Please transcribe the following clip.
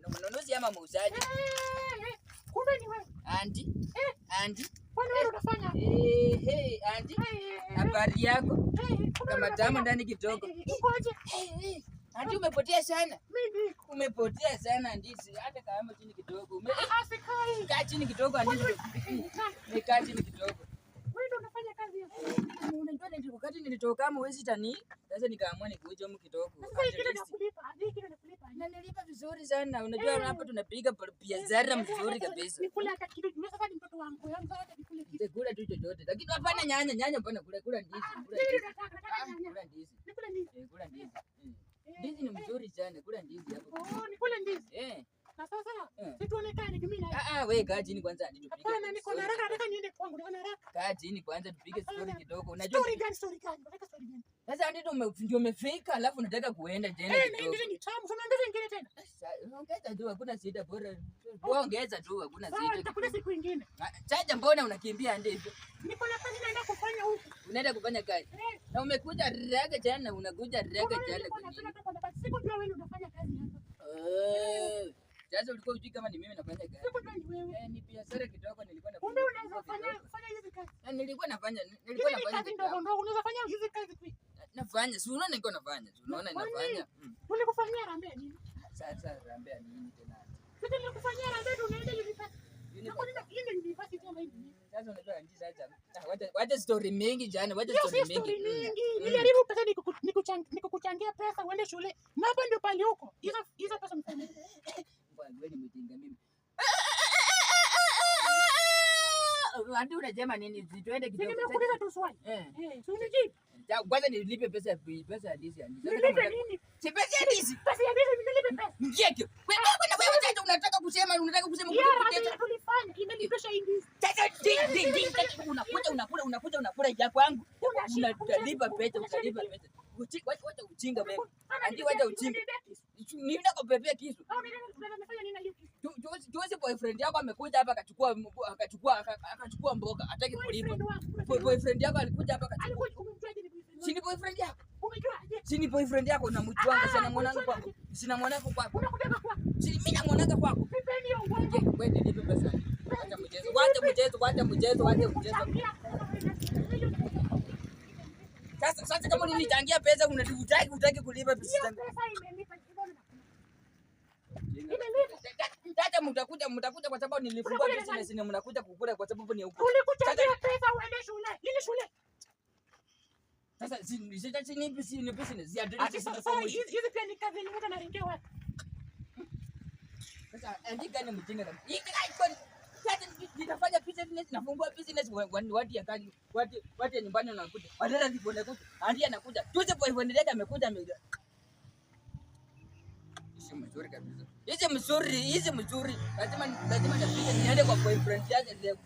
mnunuzi ama muuzaji? Kumbe ni wewe. Auntie. Auntie. Kwani wewe unafanya? Auntie. Habari yako? Kama tamu ndani kidogo. Ukoje? Auntie umepotea sana. Mimi Umepotea sana ndizi. Hata kama chini kidogo. Asikai. Kaa chini kidogo auntie. Nikaa chini kidogo. Wewe ndio unafanya kazi hapo. Unajua ndio wakati nilitoka kama wezi tani. Sasa nikaamua nikuja huko kidogo. Sasa hiki ndio nakulipa. Hiki ndio nakulipa. Na nilipa vizuri sana. Unajua hapa tunapiga biashara mzuri kabisa. Nikule hata kidogo. Mimi sasa ni mtoto wangu. Yangu hata nikule kidogo. Kula tu chochote. Lakini hapana nyanya mbona kula ndizi. Kula ndizi. Nikule ndizi. Kula ndizi. Ndizi ni mzuri sana. Kula ndizi hapo. Nikule ndizi. Na sasa situonekane mimi na wewe kaa chini kwanza ndio tupige. Hapana, niko na haraka, nataka niende kwangu, niko na haraka. Kaa chini kwanza tupige story kidogo. Unajua Story gani? Nataka story gani? Sasa ndio umefika alafu unataka kuenda tena kidogo. Ndio ni tamu. Unaongeza ingine tena. Ongeza tu hakuna shida bora. Ongeza tu hakuna shida. Nitakuja siku nyingine. Chaja mbona unakimbia ndivyo? Niko na kazi naenda kufanya huko. Unaenda kufanya kazi. Na umekuja raga jana, unakuja raga jana. Sikujua wewe unafanya kazi hapa. Sasa ulikuwa hujui kama ni mimi nafanya kazi. Sikujua ni wewe. Ni biashara kidogo nilikuwa nafanya. Kumbe unaweza fanya hizi kazi. Nilikuwa nafanya kazi ndogo ndogo, unaweza fanya hizi kazi tu. Nafanya, si unaona niko nafanya. Si unaona ninafanya. Ulikufanyia rambe nini? Sasa rambe nini tena? Sasa nilikufanyia rambe ndio unaenda university. Ile university ama hivi. Sasa unajua ndio sasa. Wacha story mingi jana, wacha story mingi. Nilijaribu pesa nikukuchangia pesa uende shule. Na hapo ndio pale huko. Hizo pesa mfanye. Wewe ni mjinga mimi. Andi unasema nini? Tuende kidogo. Nimekuuliza tu swali. Si unijibu. Kwanza nilipe pesa ya ndizi. Nilipe nini? Si pesa ya ndizi. Pesa ya ndizi nilipe pesa. Ngeke. Wewe sasa unataka kusema ya tulifanya imelipesha hii ndizi. Sasa unakula ya kwangu. Unalipa pesa, utalipa pesa. Wacha ujinga wewe. Andi wacha ujinga. Nienda kupepea kisu. Unafanya nini na hiyo kisu? Juzi boyfriend yako amekuja hapa akachukua mboga, hataki kulipa. Boyfriend yako alikuja hapa akachukua. Si ni boyfriend yako? Umejuaje? Si ni boyfriend yako unamjua sana mwanangu kwako. Sina mwanangu kwako. Unakuja kwako. Si mimi na mwanangu kwako. Nipeni hiyo uongo. Wewe nipe pesa. Wacha mchezo. Sasa kama ulinichangia pesa unataka kulipa pesa zangu. Pesa imelipa kidogo. Tata mtakuja kwa sababu nilifungua business na mnakuja kukula kwa sababu ni huko. Ulikuchangia pesa uende shule. Nini shule? Sasa ni business. Hizi pia ni kazi mtu anaringia watu. Sasa andika ni mjinga kama. Sasa nitafanya business, nafungua business watu ya kazi. Watu ya nyumbani wanakuja. Wadada ziponda kuja. Andia anakuja. Tuze boyfriend yake amekuja mzuri kabisa. Hizi mzuri. Lazima nipige niende kwa boyfriend yake leo.